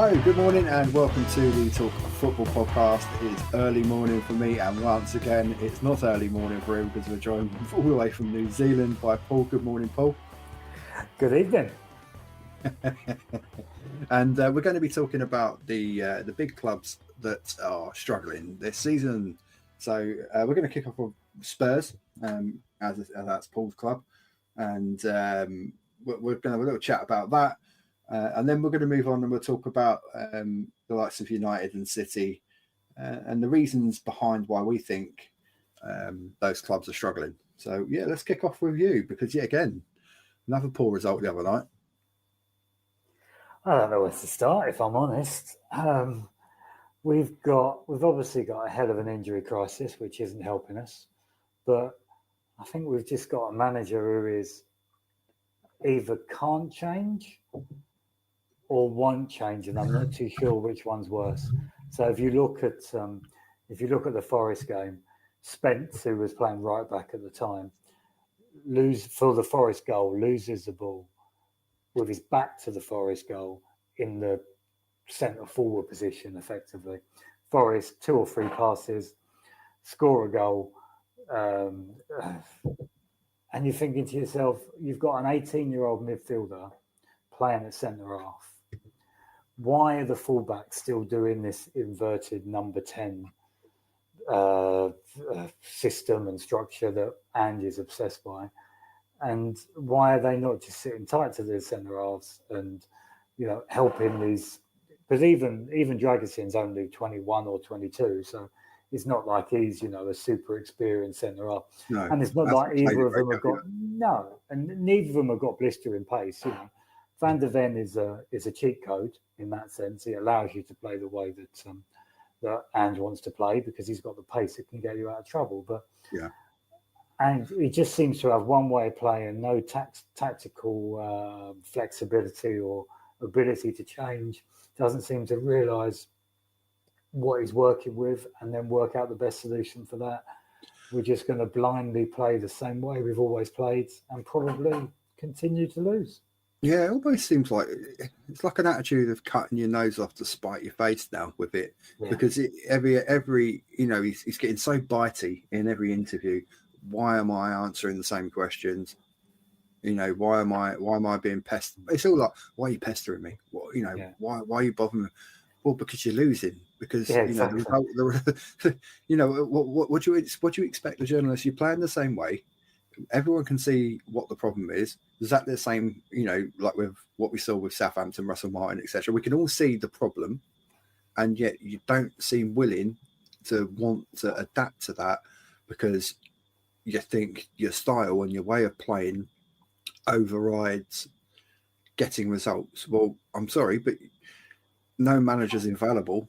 Hello, good morning and welcome to the Talk Football podcast. It's early morning for me, and once again it's not early morning for him because we're joined all the way from New Zealand by Paul. Good morning, Paul. Good evening. And we're going to be talking about the big clubs that are struggling this season. So we're going to kick off with Spurs, as that's Paul's club, and we're going to have a little chat about that. And then we're going to move on and we'll talk about the likes of United and City and the reasons behind why we think those clubs are struggling. So, yeah, let's kick off with you because, yeah, again, another poor result the other night. I don't know where to start, if I'm honest. We've obviously got a hell of an injury crisis, which isn't helping us. But I think we've just got a manager who is either can't change or won't change, and I'm not too sure which one's worse. So if you look at the Forest game, Spence, who was playing right back at the time, for the Forest goal, loses the ball with his back to the Forest goal in the centre forward position, effectively. Forest 2 or 3 passes, score a goal, and you're thinking to yourself, you've got an 18-year-old midfielder playing at centre half. Why are the fullbacks still doing this inverted number 10 system and structure that Ange is obsessed by? And why are they not just sitting tight to the centre halves and, helping these? Because even Dragusin's only 21 or 22, so it's not like he's, a super experienced centre half. No, and it's not like either of them have got and neither of them have got blistering pace. Van der Ven is a cheat code in that sense. He allows you to play the way that Ange wants to play because he's got the pace that can get you out of trouble. But and he just seems to have one way of playing, no tactical flexibility or ability to change. Doesn't seem to realise what he's working with and then work out the best solution for that. We're just going to blindly play the same way we've always played and probably continue to lose. Yeah, it almost seems like it's like an attitude of cutting your nose off to spite your face now with it, because every he's getting so bitey in every interview. Why am I answering the same questions? Why am I being pestered? It's all like, why are you pestering me? Why are you bothering me? Well, because you're losing. Because exactly. what do you expect the journalists? You're playing the same way. Everyone can see what the problem is. Exactly the same, like with what we saw with Southampton, Russell Martin, etc. We can all see the problem, and yet you don't seem willing to want to adapt to that because you think your style and your way of playing overrides getting results. Well, I'm sorry, but no manager's infallible,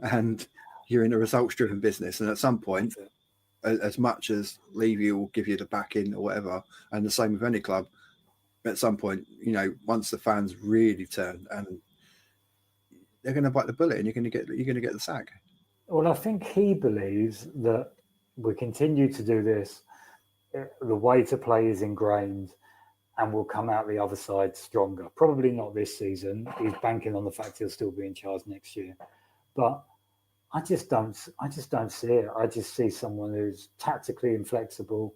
and you're in a results-driven business, and at some point, as much as Levy will give you the backing or whatever, and the same with any club, at some point, once the fans really turn, and they're going to bite the bullet, and you're going to get the sack. Well, I think he believes that we continue to do this. The way to play is ingrained, and we'll come out the other side stronger. Probably not this season. He's banking on the fact he'll still be in charge next year, but I just don't see it. I just see someone who's tactically inflexible,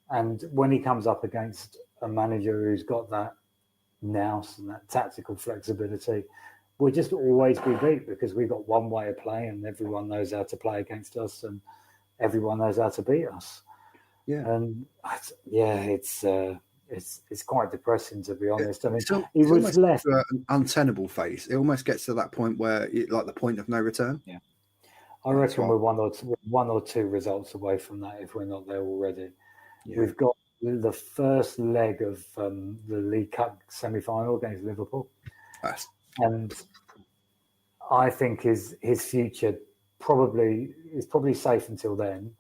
and when he comes up against a manager who's got that nous and that tactical flexibility, we'll just always be beat because we've got one way of playing, and everyone knows how to play against us, and everyone knows how to beat us. Yeah, and it's quite depressing, to be honest. I mean, he was left to an untenable phase. It almost gets to that point where, like the point of no return. Yeah. I reckon we're one or two results away from that if we're not there already. Yeah. We've got the first leg of the League Cup semi-final against Liverpool, and I think his future is probably safe until then,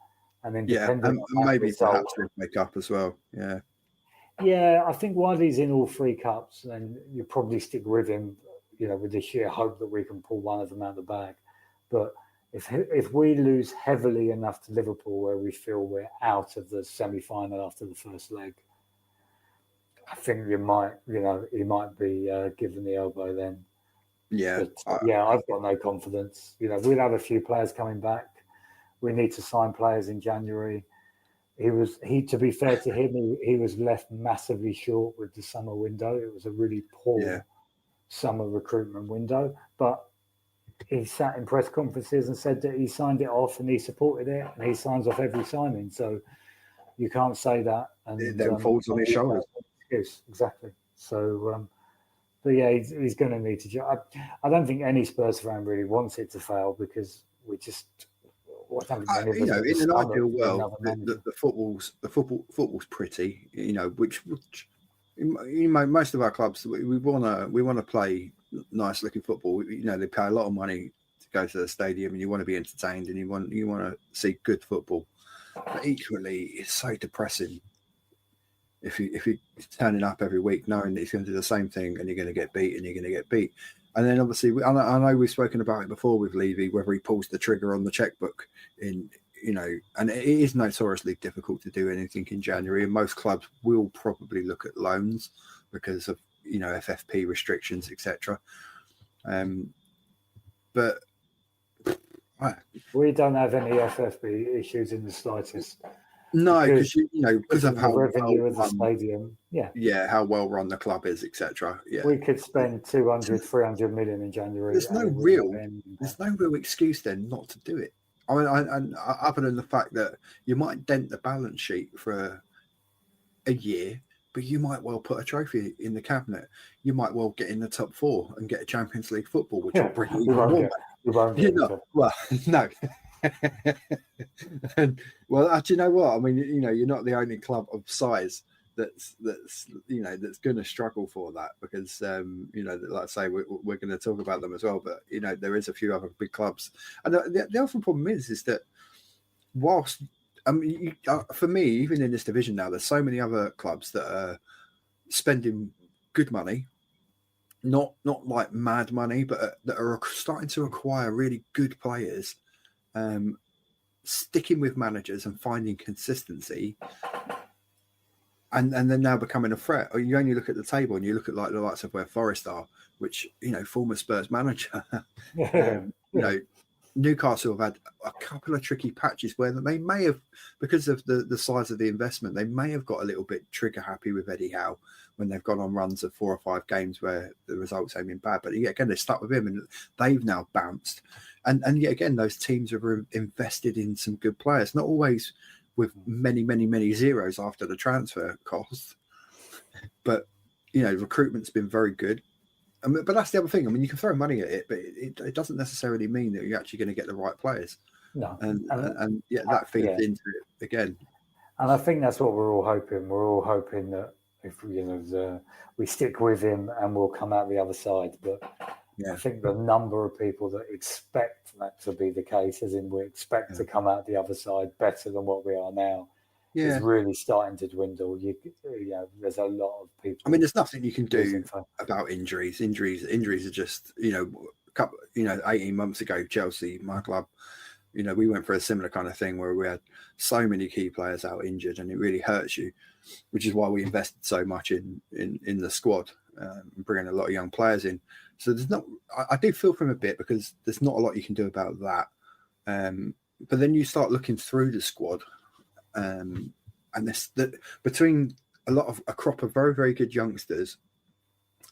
and then and maybe perhaps we'll make up as well. Yeah, I think while he's in all 3 cups, then you probably stick with him, with the sheer hope that we can pull one of them out of the bag. But if we lose heavily enough to Liverpool where we feel we're out of the semi-final after the first leg, I think he might be given the elbow then. Yeah, But I've got no confidence. We'll have a few players coming back. We need to sign players in January. To be fair to him, he was left massively short with the summer window. It was a really poor summer recruitment window, but he sat in press conferences and said that he signed it off and he supported it, and he signs off every signing. So you can't say that. And it then falls on his shoulders. Excuse. Exactly. So, but yeah, he's going to need to. I don't think any Spurs fan really wants it to fail, because we just. I don't think any of us in an ideal for world, another manager. the football's pretty. Which most of our clubs, we want to play nice looking football. They pay a lot of money to go to the stadium, and you want to be entertained, and you want to see good football. But equally, it's so depressing if you're turning up every week knowing that he's going to do the same thing, and you're going to get beat, and you're going to get beat. And then obviously, I know we've spoken about it before with Levy, whether he pulls the trigger on the checkbook and it is notoriously difficult to do anything in January, and most clubs will probably look at loans because of FFP restrictions, etc. But we don't have any FFP issues in the slightest. No, because of how revenue of the stadium, how well run the club is, etc. Yeah, we could spend 200, 300 million in January. There's no real excuse then not to do it. I mean, other than the fact that you might dent the balance sheet for a year, but you might well put a trophy in the cabinet. You might well get in the top 4 and get a Champions League football, which will bring even more. Well, no. And do you know what I mean? You're not the only club of size that's going to struggle for that, because like I say, we're going to talk about them as well. But there is a few other big clubs, and the other problem is that whilst for me, even in this division now, there's so many other clubs that are spending good money, not like mad money, but that are starting to acquire really good players. Sticking with managers and finding consistency, and then now becoming a threat. Or you only look at the table and you look at like the likes of where Forest are, which former Spurs manager. Newcastle have had a couple of tricky patches where they may have, because of the size of the investment, they may have got a little bit trigger happy with Eddie Howe when they've gone on runs of 4 or 5 games where the results have been bad. But again, they stuck with him, and they've now bounced. And yet again, those teams have invested in some good players, not always with many, many, many zeros after the transfer cost. But recruitment's been very good. But that's the other thing. I mean, you can throw money at it, but it doesn't necessarily mean that you're actually going to get the right players. No, and that feeds into it again. And I think that's what we're all hoping. We're all hoping that if we stick with him and we'll come out the other side. But I think the number of people that expect that to be the case, as in we expect to come out the other side better than what we are now, is really starting to dwindle. There's a lot of people. I mean, there's nothing you can do about injuries. Injuries are just 18 months ago, Chelsea, my club, we went for a similar kind of thing where we had so many key players out injured, and it really hurts you, which is why we invested so much in the squad, bringing a lot of young players in. So I do feel for him a bit, because there's not a lot you can do about that. But then you start looking through the squad. And between a crop of very, very good youngsters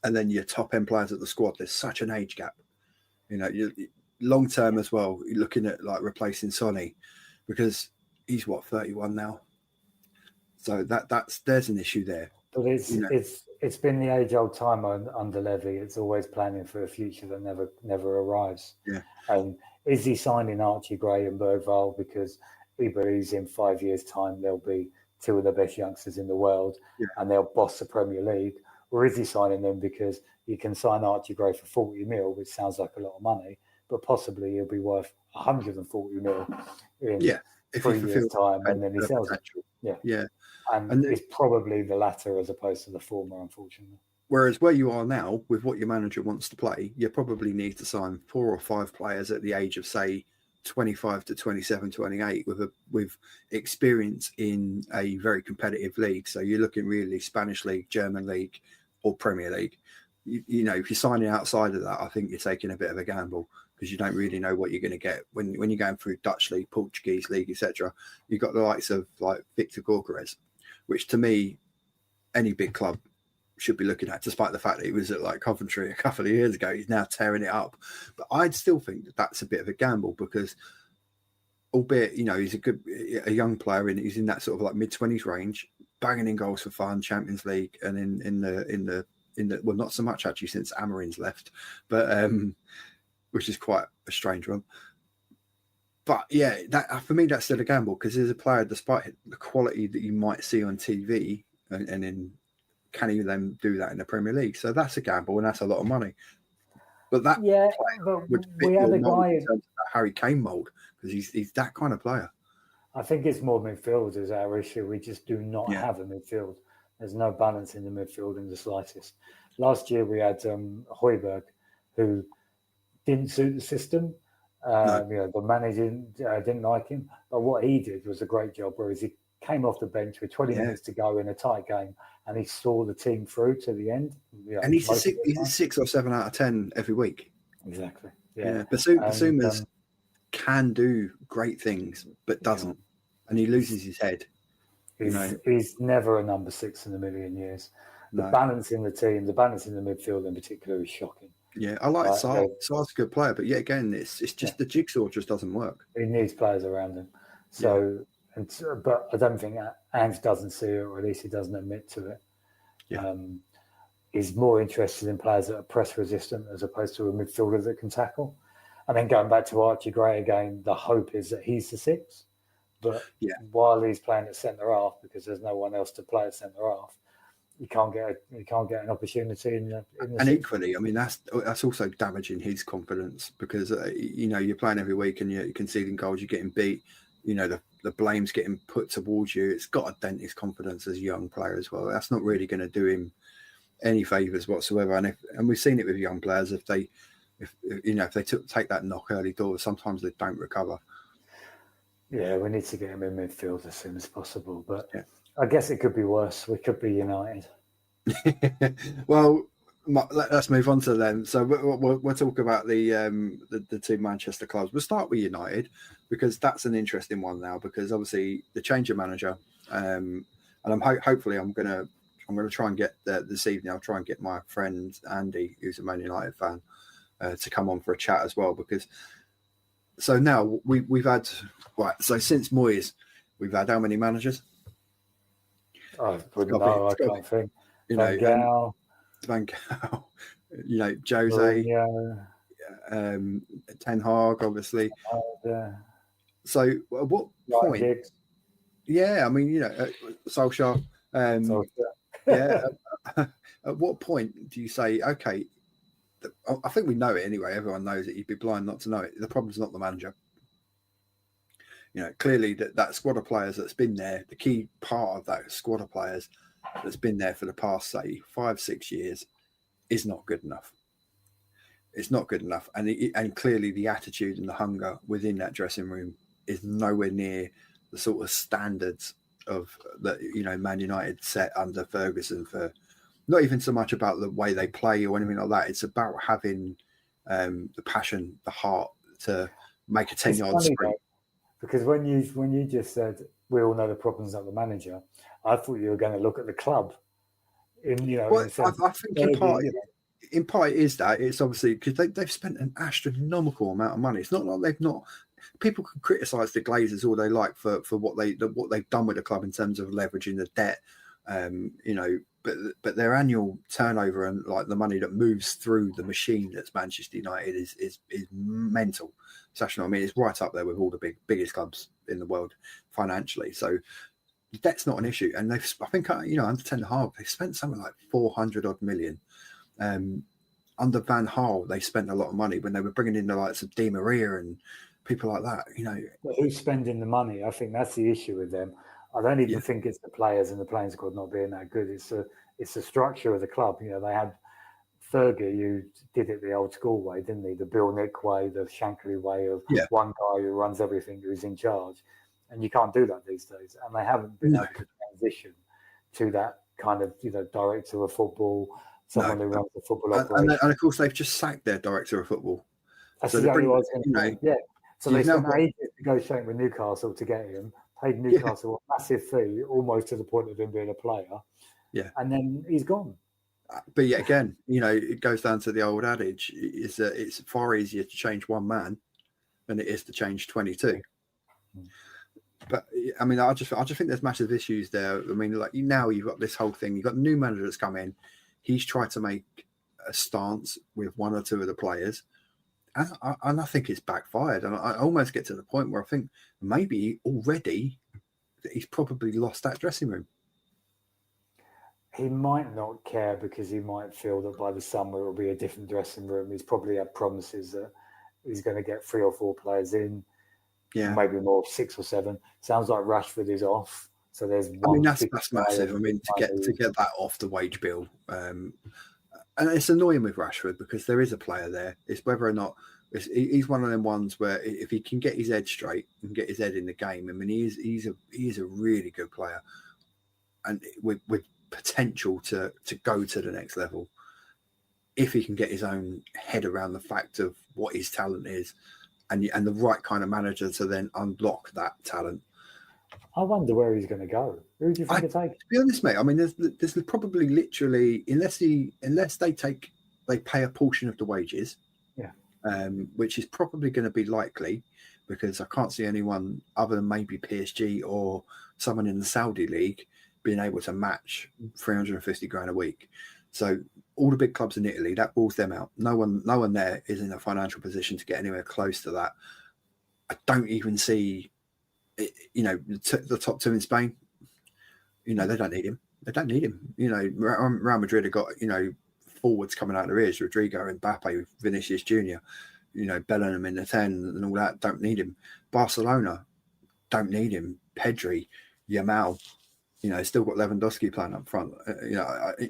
and then your top end players at the squad, there's such an age gap. Long term as well, you're looking at like replacing Sonny, because he's 31 now. So there's an issue there. But it's been the age old time under Levy. It's always planning for a future that never arrives. Yeah. And is he signing Archie Gray and Bergvall because he believes in 5 years' time they'll be 2 of the best youngsters in the world and they'll boss the Premier League? Or is he signing them because he can sign Archie Gray for 40 mil, which sounds like a lot of money, but possibly he'll be worth 140 mil in 3 years' time, and then he sells it. Yeah. And it's probably the latter as opposed to the former, unfortunately. Whereas where you are now, with what your manager wants to play, you probably need to sign 4 or 5 players at the age of, say, 25 to 27, 28 with experience in a very competitive league. So you're looking really Spanish league, German league, or Premier League. you know, if you're signing outside of that, I think you're taking a bit of a gamble because you don't really know what you're going to get when you're going through Dutch league, Portuguese league, etc. You've got the likes of like Victor Gorgeres, which to me, any big club should be looking at, despite the fact that he was at like Coventry a couple of years ago. He's now tearing it up. But I'd still think that that's a bit of a gamble because, albeit, you know, he's a young player and he's in that sort of like mid-20s range, banging in goals for fun, Champions League, and in the well, not so much actually since Amarin's left, but which is quite a strange one. But yeah, that for me that's still a gamble because there's a player, despite the quality that you might see on TV, and in can he then do that in the Premier League? So that's a gamble and that's a lot of money. But that but would fit we had your a mold guy. in terms of the Harry Kane mold because he's that kind of player. I think it's more midfield is our issue. We just do not have a midfield. There's no balance in the midfield in the slightest. Last year we had Højbjerg, who didn't suit the system. No. You know, the manager didn't like him, but what he did was a great job. Whereas he came off the bench with 20 minutes to go in a tight game, and he saw the team through to the end. You know, and he's a 6 or 7 out of 10 every week. Exactly. But Basuma can do great things, but doesn't, and he loses his head. He's never a number 6 in a million years. The balance in the team, the balance in the midfield in particular is shocking. Yeah, I like Sarr. Sarr's a good player, but yet again, it's just the jigsaw just doesn't work. He needs players around him. So, but I don't think Ange doesn't see it, or at least he doesn't admit to it. Yeah. He's more interested in players that are press resistant as opposed to a midfielder that can tackle. And then going back to Archie Gray again, the hope is that he's the 6. But while he's playing at centre half, because there's no one else to play at centre half, you can't get an opportunity in the and equally, I mean that's also damaging his confidence because you know you're playing every week and you're conceding goals, you're getting beat. You know the blame's getting put towards you. It's got to dent his confidence as a young player as well. That's not really going to do him any favours whatsoever. And we've seen it with young players if they take that knock early doors, sometimes they don't recover. Yeah, we need to get him in midfield as soon as possible. But I guess it could be worse. We could be United. Well, let's move on to them. So we'll talk about the two Manchester clubs. We'll start with United because that's an interesting one now because obviously the change of manager, and I'm hopefully I'm gonna try and get this evening. I'll try and get my friend Andy, who's a Man United fan, to come on for a chat as well because. So now we've had so since Moyes, we've had how many managers? I can't think. You Van Gaal, you know, Jose, Ten Hag, obviously. So at what point? Yeah, I mean, you know, Solskjaer. At what point do you say, okay? I think we know it anyway. Everyone knows it. You'd be blind not to know it. The problem's not the manager. You know, clearly that squad of players that's been there, the key part of that squad of players that's been there for the past, say, 5-6 years is not good enough. It's not good enough. And clearly the attitude and the hunger within that dressing room is nowhere near the sort of standards of that, you know, Man United set under Ferguson for not even so much about the way they play or anything like that. It's about having the passion, the heart to make a 10-yard sprint. Because when you just said we all know the problems of the manager, I thought you were going to look at the club. I think in part it is that it's obviously because they've spent an astronomical amount of money. It's not like they've not. People can criticise the Glazers all they like for what they've done with the club in terms of leveraging the debt. You know. But their annual turnover and like the money that moves through the machine that's Manchester United is mental. I mean, it's right up there with all the biggest clubs in the world financially. So that's not an issue. And I think under Ten Hag they spent something like 400 odd million. Under Van Gaal they spent a lot of money when they were bringing in the likes of Di Maria and people like that. You know, who's spending the money? I think that's the issue with them. I don't even think it's the players and the playing squad not being that good. It's the structure of the club. You know, they had Fergie who did it the old school way, didn't he? The Bill Nick way, the Shankly way of one guy who runs everything, who's in charge. And you can't do that these days. And they haven't been able to transition to that kind of, you know, director of football, someone who runs the football and operation. of course they've just sacked their director of football. That's So exactly what I was going to say. Yeah. So they spent ages negotiating with Newcastle to get him, paid Newcastle a massive fee, almost to the point of him being a player. Yeah. And then he's gone. But yet again, it goes down to the old adage: is that it's far easier to change one man than it is to change 22. But I mean, I just think there's massive issues there. I mean, like now you've got this whole thing. You've got the new manager that's come in. He's tried to make a stance with one or two of the players, and I think it's backfired. And I almost get to the point where I think maybe already he's probably lost that dressing room. He might not care because he might feel that by the summer it will be a different dressing room. He's probably had promises that he's going to get 3 or 4 players in. Yeah, maybe more, 6 or 7. Sounds like Rashford is off. So there's one. I mean, that's massive. I mean, to get that off the wage bill, and it's annoying with Rashford because there is a player there. It's whether or not he's one of them ones where if he can get his head straight and get his head in the game, I mean, he's a really good player, and with potential to go to the next level if he can get his own head around the fact of what his talent is. And the right kind of manager to then unlock that talent. I wonder where he's going to go. Who do you think it's like? To be honest, mate, I mean, there's probably literally unless they pay a portion of the wages, which is probably going to be likely because I can't see anyone other than maybe PSG or someone in the Saudi league being able to match 350 grand a week. So all the big clubs in Italy, that balls them out. No one there is in a financial position to get anywhere close to that. I don't even see, the top 2 in Spain. They don't need him. They don't need him. Real Madrid have got, forwards coming out of their ears. Rodrigo, Mbappe, Vinicius Junior, Bellingham in the 10 and all that. Don't need him. Barcelona don't need him. Pedri, Yamal. Still got Lewandowski playing up front.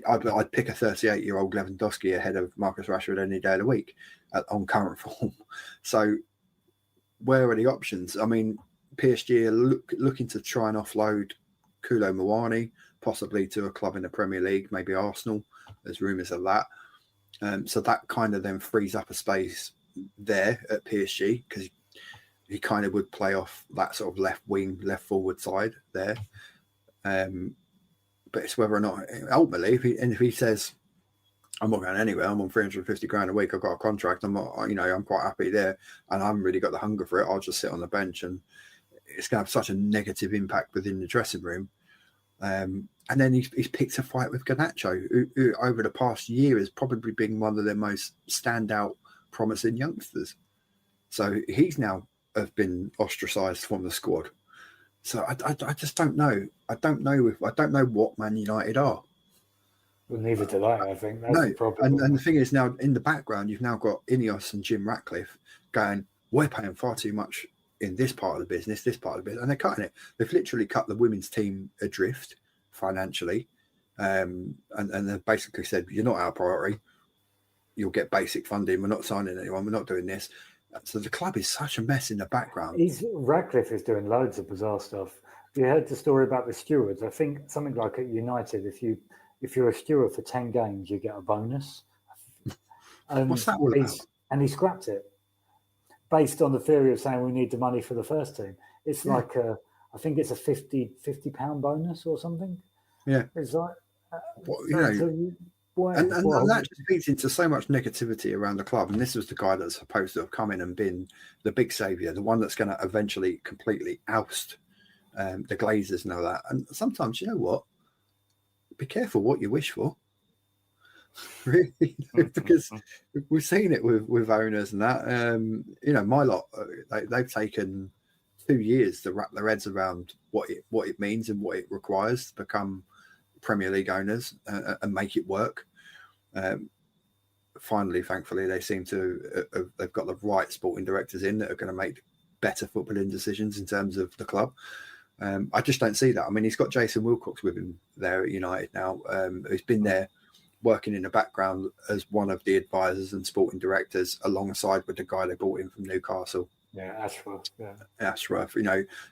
I'd pick a 38-year-old Lewandowski ahead of Marcus Rashford any day of the week on current form. So where are the options? I mean, PSG are looking to try and offload Kolo Muani, possibly to a club in the Premier League, maybe Arsenal. There's rumours of that. So that kind of then frees up a space there at PSG because he kind of would play off that sort of left wing, left forward side there. But it's whether or not ultimately, if he says, "I'm not going anywhere. I'm on 350 grand a week. I've got a contract. I'm not, I'm quite happy there, and I haven't really got the hunger for it. I'll just sit on the bench." And it's going to have such a negative impact within the dressing room. And then he's picked a fight with Garnacho, who over the past year has probably been one of their most standout, promising youngsters. So he's now been ostracised from the squad. So I just don't know. I don't know what Man United are. Well, neither do I think that's the problem. And the thing is now in the background, you've now got Ineos and Jim Ratcliffe going, "We're paying far too much in this part of the business, and they're cutting it. They've literally cut the women's team adrift financially, and they've basically said, "You're not our priority. You'll get basic funding. We're not signing anyone. We're not doing this." So the club is such a mess in the background. Ratcliffe is doing loads of bizarre stuff. You heard the story about the stewards. I think something like at United, if you're a steward for 10 games, you get a bonus. What's that all about? And he scrapped it based on the theory of saying we need the money for the first team. It's like I think it's a £50 bonus or something. Yeah, it's like and that just feeds into so much negativity around the club. And this was the guy that's supposed to have come in and been the big saviour, the one that's going to eventually completely oust the Glazers and all that. And sometimes, you know what? Be careful what you wish for. Really, because we've seen it with owners and that. My lot, they've taken 2 years to wrap their heads around what it means and what it requires to become Premier League owners and make it work. Finally, thankfully, they seem to they've got the right sporting directors in that are going to make better footballing decisions in terms of the club. I just don't see that. I mean, he's got Jason Wilcox with him there at United now, who's been there working in the background as one of the advisors and sporting directors alongside with the guy they brought in from Newcastle. Ashworth,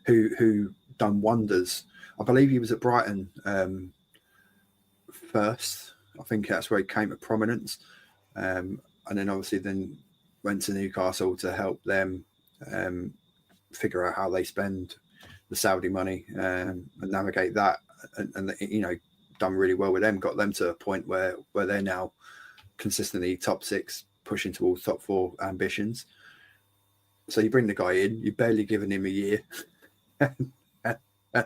who done wonders. I believe he was at Brighton first, I think that's where he came to prominence. And then obviously then went to Newcastle to help them figure out how they spend the Saudi money and navigate that. And done really well with them, got them to a point where they're now consistently top 6, pushing towards top 4 ambitions. So you bring the guy in, you're barely giving him a year, and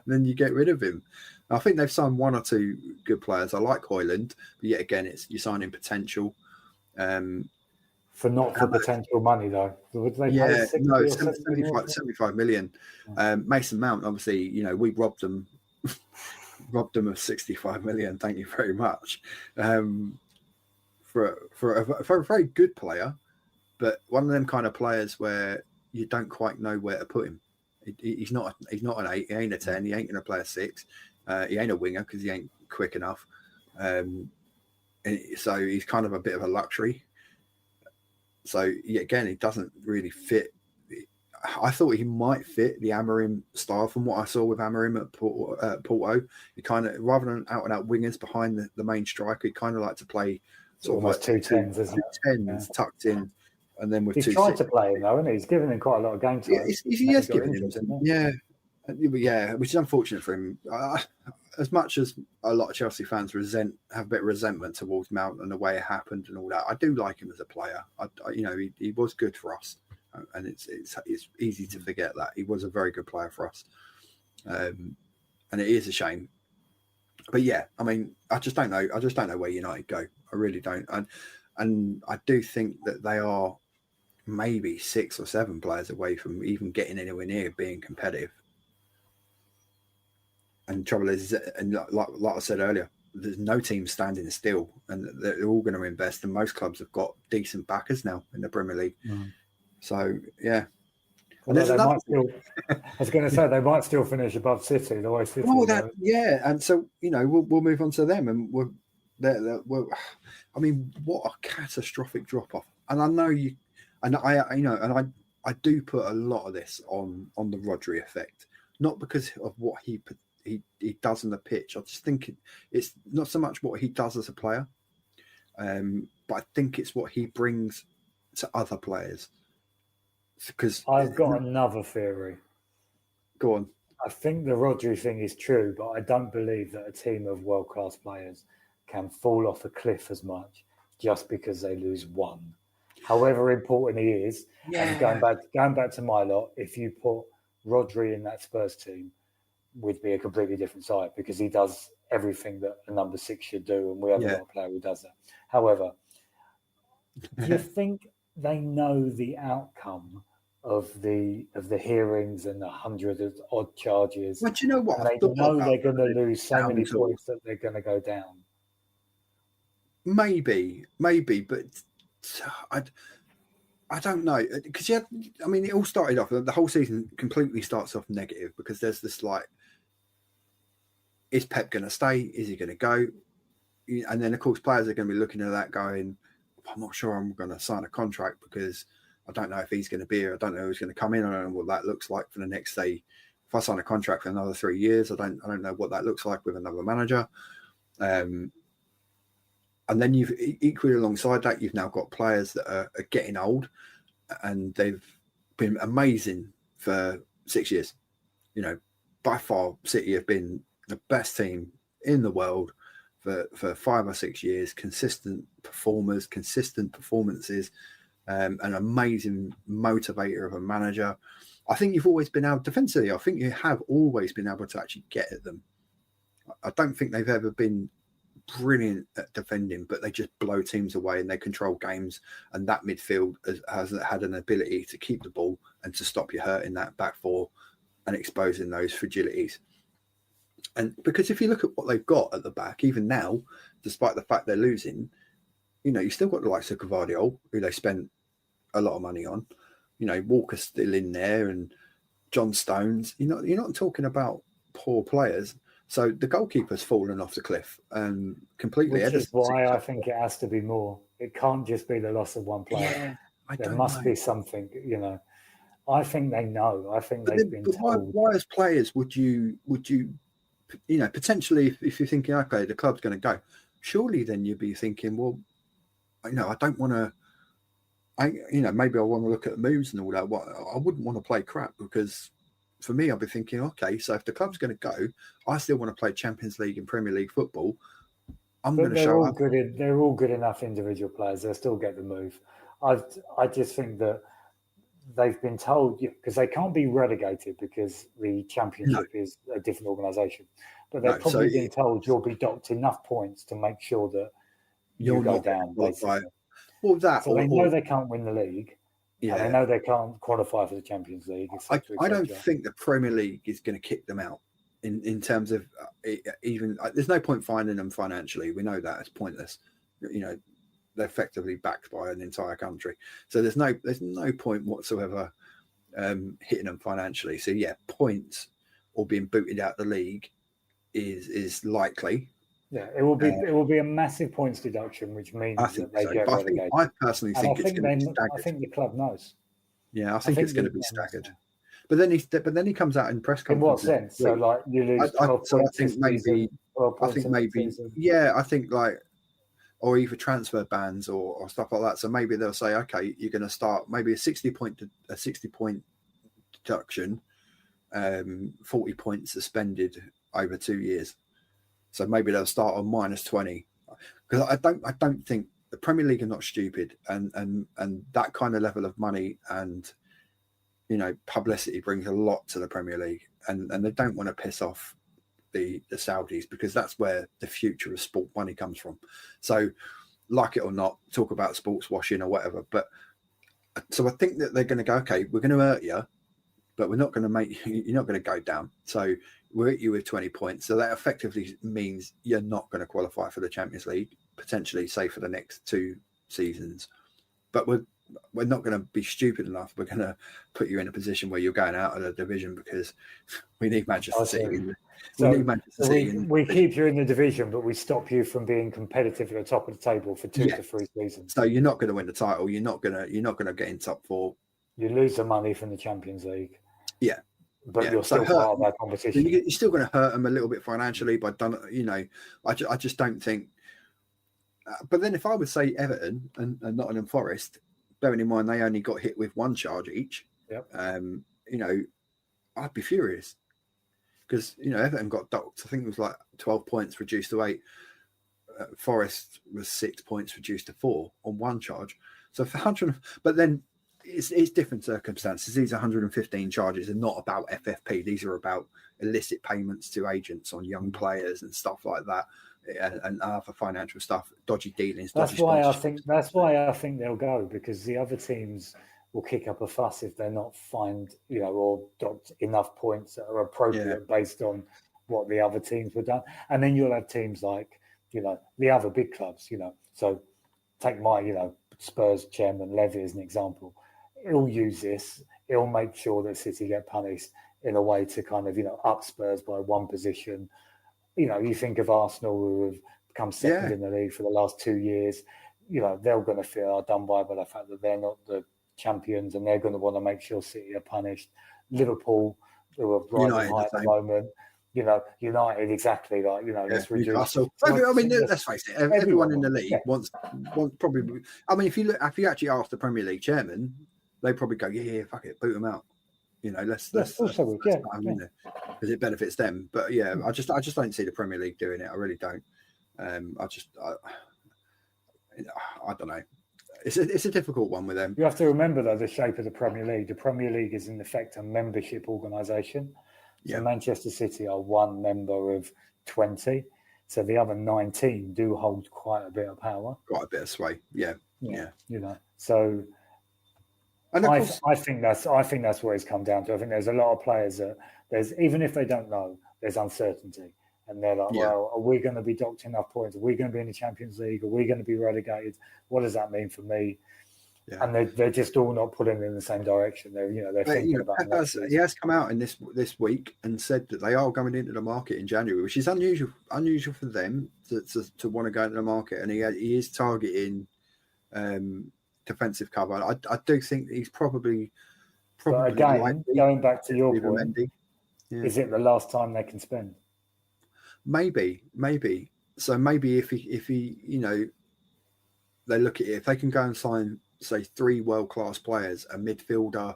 then you get rid of him. I think they've signed 1 or 2 good players. I like Højlund, but yet again, you're signing potential. For potential money, though. Would they pay 75 million. Mason Mount, obviously, we robbed them of 65 million. Thank you very much. For a very good player, but one of them kind of players where you don't quite know where to put him. He's not an 8. He ain't a 10. He ain't going to play a 6. He ain't a winger because he ain't quick enough. So he's kind of a bit of a luxury. So again, it doesn't really fit. I thought he might fit the Amorim style from what I saw with Amorim at Porto. He kind of, rather than out and out wingers behind the main striker, he kind of like to play sort of like 2 10s, isn't it? 10s tucked in, and then with he's 2 tried to play him though, and he's given him quite a lot of game time. Yeah, he has given him, yeah, which is unfortunate for him. As much as a lot of Chelsea fans have a bit of resentment towards Mount and the way it happened and all that, I do like him as a player. He was good for us, and it's easy to forget that he was a very good player for us, and it is a shame. But yeah, I mean, I just don't know. I just don't know where United go. I really don't, and I do think that they are maybe 6 or 7 players away from even getting anywhere near being competitive. And trouble is, and like I said earlier, there's no team standing still, and they're all going to invest. And most clubs have got decent backers now in the Premier League. So yeah. Well, I was going to say they might still finish above City the way City. And so we'll move on to them, and I mean, what a catastrophic drop off. And I know you, and I do put a lot of this on the Rodri effect, not because of what he does on the pitch. I just think it's not so much what he does as a player, but I think it's what he brings to other players. Because I've got another theory. Go on. I think the Rodri thing is true, but I don't believe that a team of world-class players can fall off a cliff as much just because they lose one. However important he is, and going back to my lot, if you put Rodri in that Spurs team, would be a completely different side because he does everything that a number 6 should do, and we haven't got a player who does that. However, do you think they know the outcome of the hearings and the 100 odd charges? But you know what? And they know they're going to lose so many points that they're going to go down. Maybe, but I don't know, because it all started off. The whole season completely starts off negative because there's this like, is Pep going to stay? Is he going to go? And then of course players are going to be looking at that going, I'm not sure I'm going to sign a contract because I don't know if he's going to be here. I don't know who's going to come in. I don't know what that looks like for the next, say, if I sign a contract for another 3 years, I don't know what that looks like with another manager. And then you've equally alongside that, you've now got players that are getting old, and they've been amazing for 6 years. By far, City have been the best team in the world for 5 or 6 years, consistent performances, an amazing motivator of a manager. I think you've always been able, defensively, I think you have always been able to actually get at them. I don't think they've ever been brilliant at defending, but they just blow teams away and they control games, and that midfield has had an ability to keep the ball and to stop you hurting that back four and exposing those fragilities. And because if you look at what they've got at the back, even now, despite the fact they're losing, you still got the likes of Gvardiol, who they spent a lot of money on. Walker's still in there, and John Stones. You're not talking about poor players. So the goalkeeper's fallen off the cliff and completely. Which is why I think it has to be more. It can't just be the loss of one player. Yeah, there must be something. I think they know. I think they've been told. Why, as players, would you potentially, if you're thinking, okay, the club's going to go, surely then you'd be thinking, well, I don't want to. Maybe I want to look at moves and all that. What I wouldn't want to play crap, because for me, I'll be thinking, okay, so if the club's going to go, I still want to play Champions League and Premier League football. I'm going to show up. They're all good enough individual players. They'll still get the move. I just think that they've been told, because they can't be relegated because the Championship is a different organisation. But they've probably been told you'll be docked enough points to make sure that you go down, basically. Well, so they know they can't win the league. Yeah. And they know they can't qualify for the Champions League. I don't think the Premier League is going to kick them out in terms of even. There's no point finding them financially. We know that it's pointless. They're effectively backed by an entire country, so there's no point whatsoever hitting them financially. So yeah, points or being booted out the league is likely. Yeah, it will be a massive points deduction, which means that they get relegated. I personally think it's going to be staggered. I think the club knows. Yeah, I think it's going to be staggered. But then he comes out in press conference. In what sense? So like you lose 12 points. I think like, or either transfer bans or stuff like that. So maybe they'll say, okay, you're going to start maybe a 60 point deduction, 40 points suspended over 2 years. So maybe they'll start on -20, because I don't think the Premier League are not stupid, and that kind of level of money and publicity brings a lot to the Premier League, and they don't want to piss off the Saudis, because that's where the future of sport money comes from. So, like it or not, talk about sports washing or whatever, but so I think that they're going to go, okay, we're going to hurt you, but we're not going to you're not going to go down. So we're at you with 20 points. So that effectively means you're not going to qualify for the Champions League, potentially, say, for the next 2 seasons. But we're not going to be stupid enough. We're going to put you in a position where you're going out of the division, because we need Manchester City. We keep you in the division, but we stop you from being competitive at the top of the table for 2 to 3 seasons. So you're not going to win the title. You're not going to get in top 4. You lose the money from the Champions League. Yeah. But you're still part of that competition. You're still going to hurt them a little bit financially, but I just don't think. But then if I would say Everton and Nottingham Forest, bearing in mind they only got hit with 1 charge each, I'd be furious, because Everton got docked. I think it was like 12 points reduced to 8. Forest was 6 points reduced to 4 on 1 charge. So for 100, but then. It's different circumstances. These 115 charges are not about FFP. These are about illicit payments to agents on young players and stuff like that, and other financial stuff, dodgy dealings. That's why I think they'll go, because the other teams will kick up a fuss if they're not fined, or docked enough points that are appropriate based on what the other teams were done. And then you'll have teams like, the other big clubs. So take my, Spurs chairman Levy as an example. He'll use this. He'll make sure that City get punished in a way to kind of, up Spurs by 1 position. You think of Arsenal, who have become second in the league for the last 2 years. They're going to feel done by the fact that they're not the champions, and they're going to want to make sure City are punished. Liverpool, who are rising high at the moment. United, exactly, like, let's reduce. Newcastle. Let's face it, everyone in the league wants probably. I mean, if you actually ask the Premier League chairman, they probably go, yeah, fuck it, boot them out. Let's because it benefits them. But yeah, I just don't see the Premier League doing it. I really don't. I don't know. It's a difficult one with them. You have to remember, though, the shape of the Premier League. The Premier League is in effect a membership organisation. So Manchester City are 1 member of 20. So the other 19 do hold quite a bit of power. Quite a bit of sway. Yeah. So I think that's where it's come down to. I think there's a lot of players that even if they don't know, there's uncertainty. And they're like, well, are we going to be docked enough points? Are we going to be in the Champions League? Are we going to be relegated? What does that mean for me? Yeah. And they're just all not pulling in the same direction. They're thinking about. He has come out in this week and said that they are going into the market in January, which is unusual for them to want to go into the market. And he is targeting defensive cover. I do think he's probably. But again, going back to your point, is it the last time they can spend? Maybe, So maybe if he, you know, they look at it, if they can go and sign, say, 3 world-class players, a midfielder,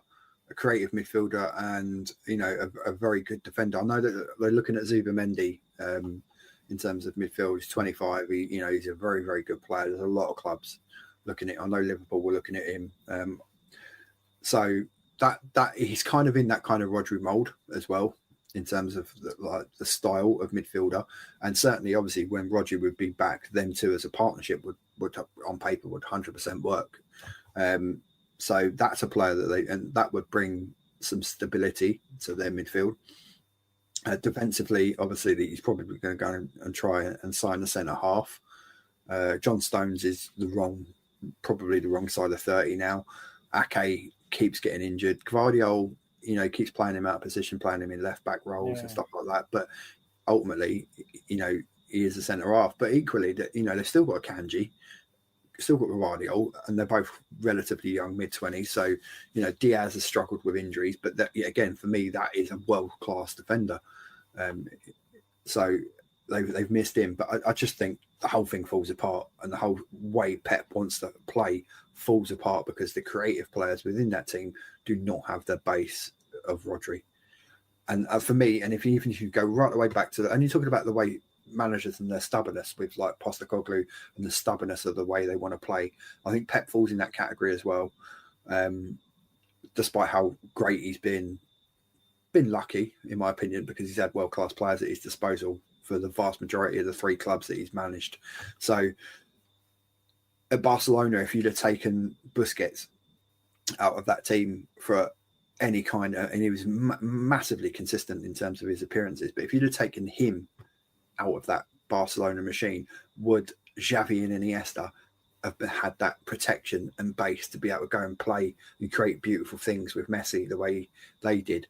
a creative midfielder, and, you know, a very good defender. I know that they're looking at Zubimendi in terms of midfield. He's 25. You know, he's a very, very good player. There's a lot of clubs looking at. I know Liverpool were looking at him. So that he's kind of in that kind of Rodri mold as well, in terms of the style of midfielder. And certainly, obviously, when Rodri would be back, them two as a partnership would on paper would 100% work. So that's a player that would bring some stability to their midfield. Defensively, obviously, he's probably going to go and try and sign the centre half. John Stones is probably the wrong side of 30 now. Ake keeps getting injured. Gvardiol, you know, keeps playing him out of position, playing him in left back roles and stuff like that. But ultimately, you know, he is a centre half. But equally, you know, they've still got a Kanji, still got Gvardiol, and they're both relatively young, mid-20s. So, you know, Diaz has struggled with injuries, but again, for me, that is a world-class defender. So they've missed him, but I just think the whole thing falls apart, and the whole way Pep wants to play falls apart because the creative players within that team do not have the base of Rodri. And for me, and even if you go right the way back to and you're talking about the way managers and their stubbornness with like Postecoglou and the stubbornness of the way they want to play, I think Pep falls in that category as well. Despite how great he's been lucky, in my opinion, because he's had world-class players at his disposal for the vast majority of the 3 clubs that he's managed. So at Barcelona, if you'd have taken Busquets out of that team for any kind of, and he was massively consistent in terms of his appearances, but if you'd have taken him out of that Barcelona machine, would Xavi and Iniesta have had that protection and base to be able to go and play and create beautiful things with Messi the way they did?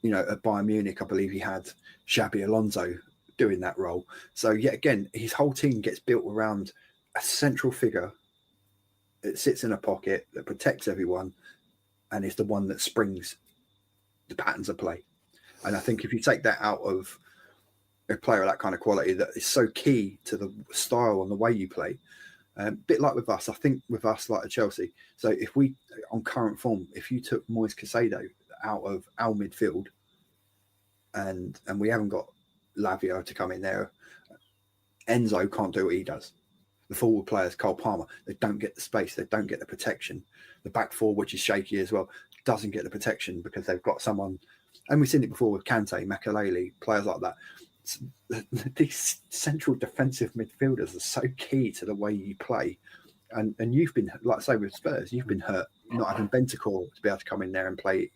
You know, at Bayern Munich, I believe he had Xabi Alonso doing that role. So yet again, his whole team gets built around a central figure that sits in a pocket, that protects everyone, and is the one that springs the patterns of play. And I think if you take that out of a player of that kind of quality that is so key to the style and the way you play, a bit like with us, I think with us like at Chelsea. So if we, on current form, if you took Moise Caicedo out of our midfield and we haven't got Lavio to come in there, Enzo can't do what he does. The forward players, Cole Palmer, they don't get the space, they don't get the protection. The back four, which is shaky as well, doesn't get the protection because they've got someone, and we've seen it before with Kante, Makelele, players like that. These central defensive midfielders are so key to the way you play. And you've been, like I say, with Spurs, you've been hurt not having Bentancur to be able to come in there and play,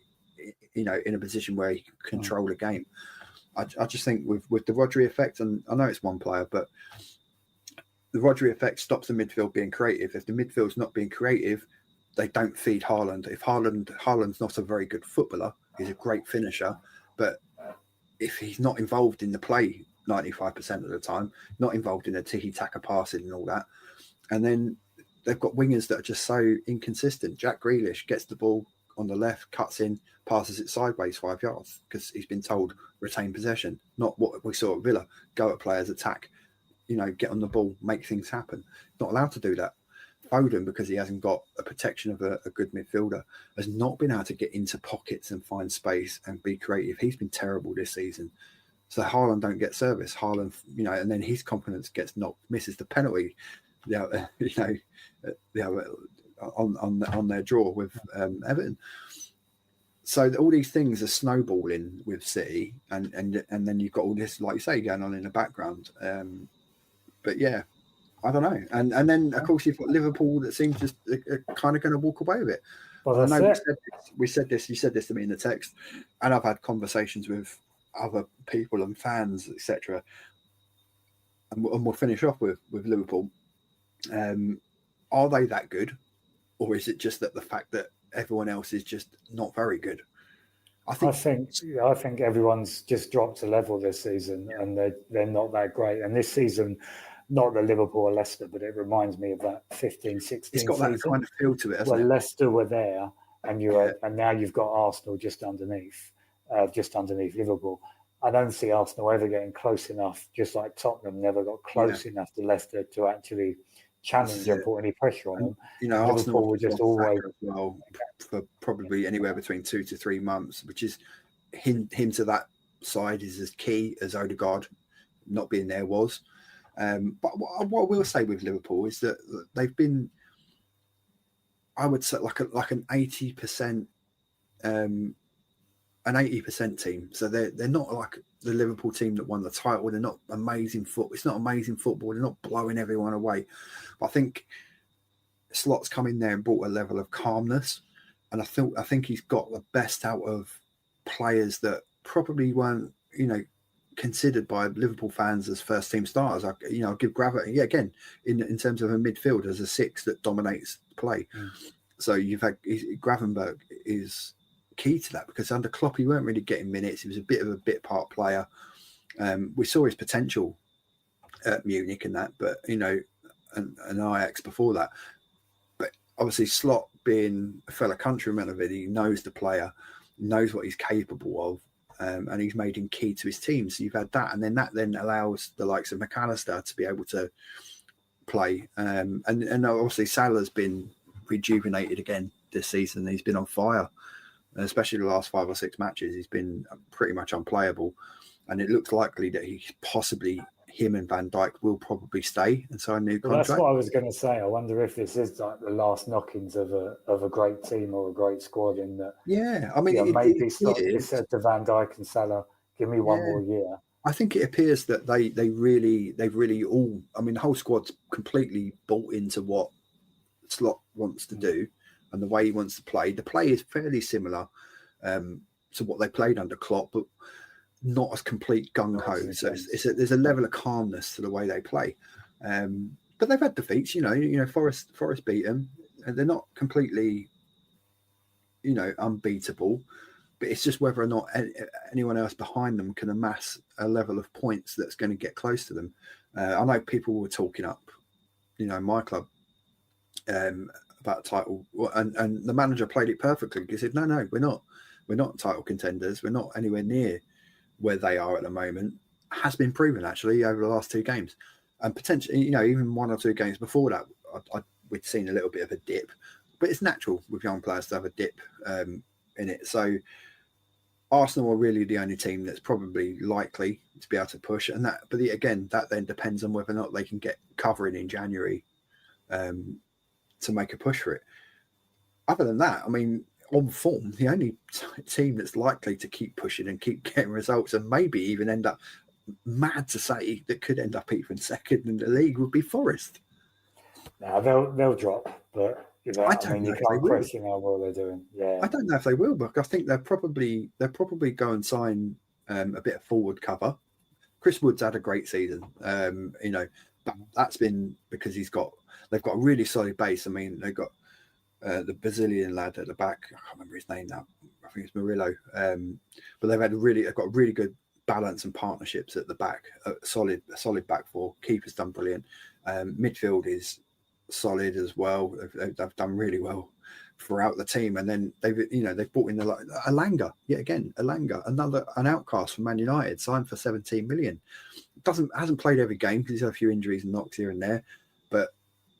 you know, in a position where he can control the game. I just think with the Rodri effect, and I know it's one player, but the Rodri effect stops the midfield being creative. If the midfield's not being creative, they don't feed Haaland. If Haaland's not a very good footballer, he's a great finisher, but if he's not involved in the play 95% of the time, not involved in the tiki-taka passing and all that, and then they've got wingers that are just so inconsistent. Jack Grealish gets the ball on the left, cuts in, passes it sideways 5 yards because he's been told retain possession, not what we saw at Villa, go at players, attack, you know, get on the ball, make things happen. Not allowed to do that. Foden, because he hasn't got a protection of a good midfielder, has not been able to get into pockets and find space and be creative. He's been terrible this season. So Haaland don't get service. Haaland, you know, and then his confidence gets knocked, misses the penalty, on their draw with Everton. So all these things are snowballing with City, and then you've got all this, like you say, going on in the background. But yeah, I don't know. And then of course you've got Liverpool that seems just kind of going to walk away with it. Well, I know we said this. You said this to me in the text, and I've had conversations with other people and fans, etc. And we'll finish off with Liverpool. Are they that good, or is it just that the fact that everyone else is just not very good? I think everyone's just dropped a level this season, and they're not that great. And this season, not the Liverpool or Leicester, but it reminds me of that 15-16 It's got that season, kind of feel to it, hasn't where it? Leicester were there, and and now you've got Arsenal just underneath Liverpool. I don't see Arsenal ever getting close enough, just like Tottenham never got close enough to Leicester to actually challenge and put any pressure on them. And, And Arsenal Liverpool were just always as well for probably anywhere between 2 to 3 months, which is him to that side is as key as Odegaard not being there was. But what I will say with Liverpool is that they've been, I would say, like an 80%, an 80% team. So they're not like the Liverpool team that won the title. They're not amazing football. It's not amazing football. They're not blowing everyone away. But I think Slot's come in there and brought a level of calmness, and I think he's got the best out of players that probably weren't, considered by Liverpool fans as first team starters. I'll give gravity again in terms of a midfield as a six that dominates play. So you've had Gravenberch is key to that, because under Klopp he weren't really getting minutes. He was a bit of a bit part player. We saw his potential at Munich and that, but and Ajax before that. But obviously Slot, being a fellow countryman of it, he knows the player, knows what he's capable of. And he's made him key to his team. So you've had that, and then that allows the likes of McAllister to be able to play. And obviously Salah's been rejuvenated again this season. He's been on fire, especially the last 5 or 6 matches. He's been pretty much unplayable, and it looks likely that him and Van Dijk will probably stay and sign a new contract. That's what I was going to say. I wonder if this is like the last knockings of a great team or a great squad. In that, I mean, maybe Slot just said to Van Dijk and Salah, "Give me one more year." I think it appears that they've really all. I mean, the whole squad's completely bought into what Slot wants to do and the way he wants to play. The play is fairly similar to what they played under Klopp, but not as complete gung ho. So there's a level of calmness to the way they play. But they've had defeats. Forest beat them, and they're not completely, unbeatable. But it's just whether or not anyone else behind them can amass a level of points that's going to get close to them. I know people were talking up, my club, about title, and the manager played it perfectly. He said, "No, we're not title contenders. We're not anywhere near where they are at the moment." Has been proven actually over the last 2 games, and potentially, even 1 or 2 games before that, we'd seen a little bit of a dip. But it's natural with young players to have a dip in it. So Arsenal are really the only team that's probably likely to be able to push, and that. But again, that then depends on whether or not they can get covering in January to make a push for it. Other than that, I mean, on form, the only team that's likely to keep pushing and keep getting results and maybe even end up, mad to say, that could end up even second in the league would be Forest. Now they'll drop, but you can't question how well they're doing. Yeah, I don't know if they will, but I think they'll probably go and sign a bit of forward cover. Chris Wood's had a great season, but that's been because they've got a really solid base. I mean, they've got the Brazilian lad at the back. I can't remember his name now. I think it's Murillo. But they've got really good balance and partnerships at the back. A solid back four. Keeper's done brilliant. Midfield is solid as well. They've done really well throughout the team. And then they've brought in Elanga yet again. Elanga, an outcast from Man United, signed for 17 million. Hasn't played every game because he's had a few injuries and knocks here and there, but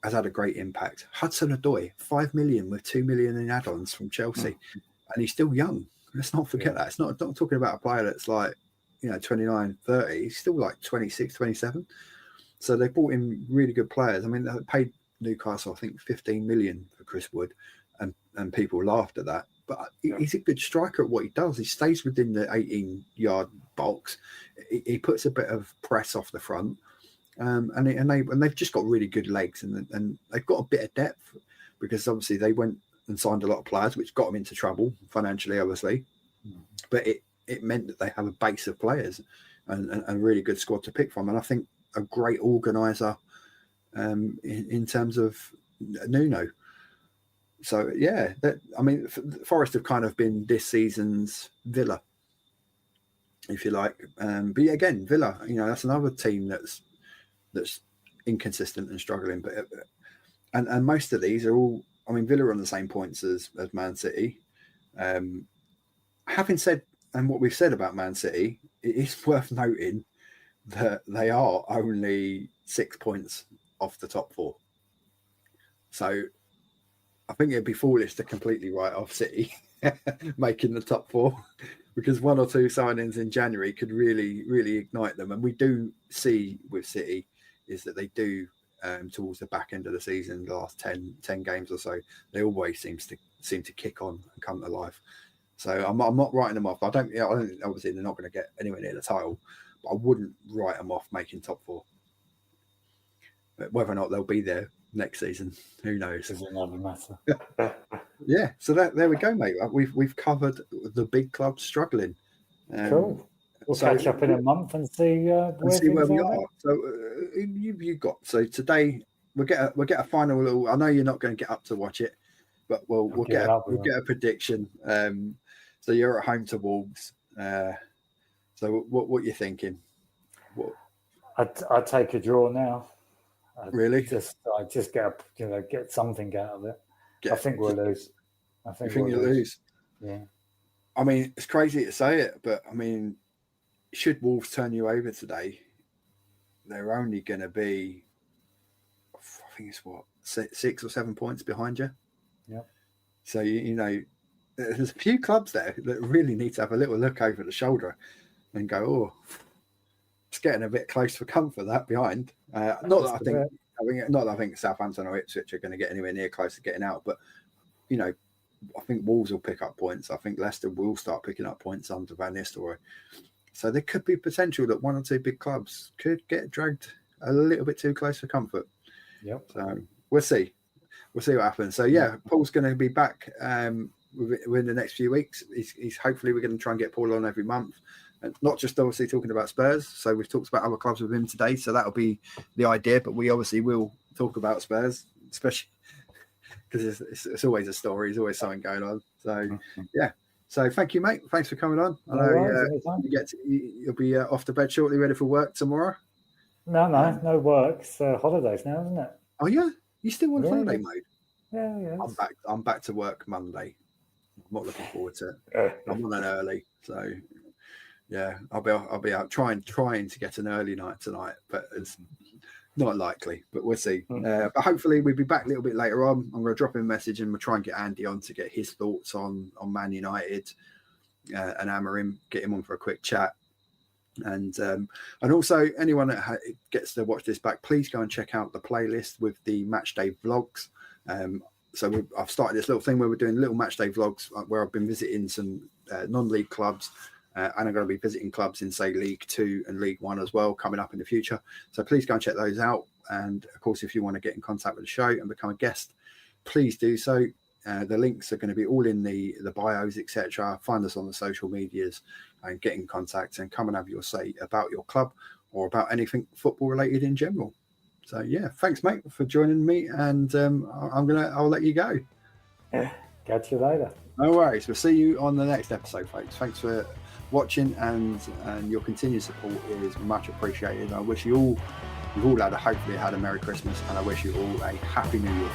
has had a great impact. Hudson-Odoi, 5 million with 2 million in add-ons from Chelsea, and he's still young. Let's not forget that. It's not talking about a player that's like 29, 30. He's still like 26, 27. So they brought in really good players. I mean, they paid Newcastle, I think, 15 million for Chris Wood, and people laughed at that. But he's a good striker at what he does. He stays within the 18-yard box. He puts a bit of press off the front. And they've just got really good legs, and they've got a bit of depth because obviously they went and signed a lot of players, which got them into trouble financially, obviously. But it meant that they have a base of players and a really good squad to pick from. And I think a great organizer in terms of Nuno. So yeah, Forest have kind of been this season's Villa, if you like. But yeah, again, Villa, that's another team that's inconsistent and struggling, but and most of these are all. I mean, Villa are on the same points as Man City. Having said and what we've said about Man City, it is worth noting that they are only 6 points off the top 4. So I think it'd be foolish to completely write off City making the top 4, because 1 or 2 signings in January could really, really ignite them. And we do see with City is that they do, towards the back end of the season, the last 10 games or so, they always seem to kick on and come to life. So I'm not writing them off. I don't obviously they're not going to get anywhere near the title, but I wouldn't write them off making top 4. But whether or not they'll be there next season, who knows? Doesn't another matter. Yeah, so there we go, mate. We've covered the big clubs struggling. Cool. We'll catch up in a month and see where we are. So you've got today we'll get a final little. I know you're not going to get up to watch it, but we'll get a prediction. So you're at home to Wolves. So what you're thinking? I'd take a draw now. Really? I just get something out of it. I think we'll lose. I think you'll lose. Yeah. I mean, it's crazy to say it, but I mean, should Wolves turn you over today, they're only going to be, I think it's 6 or 7 points behind you. Yeah. So you know, there's a few clubs there that really need to have a little look over the shoulder and go, oh, it's getting a bit close for comfort that behind. Not that I think Southampton or Ipswich are going to get anywhere near close to getting out, but you know, I think Wolves will pick up points. I think Leicester will start picking up points under Van Nistelrooy. So there could be potential that 1 or 2 big clubs could get dragged a little bit too close for comfort. Yep. So we'll see. We'll see what happens. So yeah, Paul's going to be back within the next few weeks. He's hopefully we're going to try and get Paul on every month. And not just obviously talking about Spurs. So we've talked about other clubs with him today. So that'll be the idea. But we obviously will talk about Spurs, especially because it's always a story. There's always something going on. So yeah. So thank you, mate. Thanks for coming on. I know you'll be off to bed shortly, ready for work tomorrow. No work. It's holidays now, isn't it? Oh yeah, you still on holiday mode? Yeah. I'm back to work Monday. I'm not looking forward to it. I'm on an early, so yeah, I'll be out trying to get an early night tonight, but it's not likely. But we'll see. But hopefully we'll be back a little bit later on. I'm going to drop him a message and we'll try and get Andy on to get his thoughts on Man United and Amorim. Get him on for a quick chat. And also anyone that gets to watch this back, please go and check out the playlist with the match day vlogs. So I've started this little thing where we're doing little match day vlogs where I've been visiting some non-league clubs. And I'm going to be visiting clubs in, say, League 2 and League 1 as well, coming up in the future. So please go and check those out. And, of course, if you want to get in contact with the show and become a guest, please do so. The links are going to be all in the bios, etc. Find us on the social medias and get in contact and come and have your say about your club or about anything football-related in general. So, yeah, thanks, mate, for joining me. And I'll let you go. Catch you later. No worries. We'll see you on the next episode, folks. Thanks for watching and your continued support is much appreciated. I wish you've all hopefully had a Merry Christmas, and I wish you all a Happy New Year.